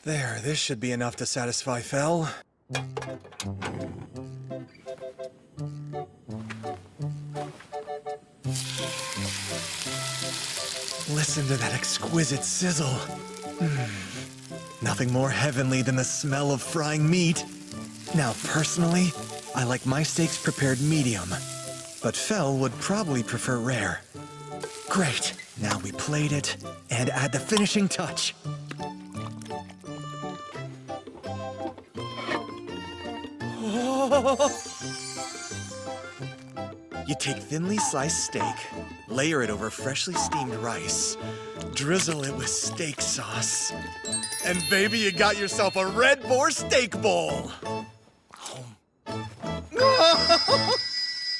There, this should be enough to satisfy Fel. Listen to that exquisite sizzle. Nothing more heavenly than the smell of frying meat. Now, personally, I like my steaks prepared medium, but Fel would probably prefer rare. Great, now we plate it and add the finishing touch. You take thinly sliced steak, layer it over freshly steamed rice, drizzle it with steak sauce, and baby, you got yourself a Red Boar Steak Bowl.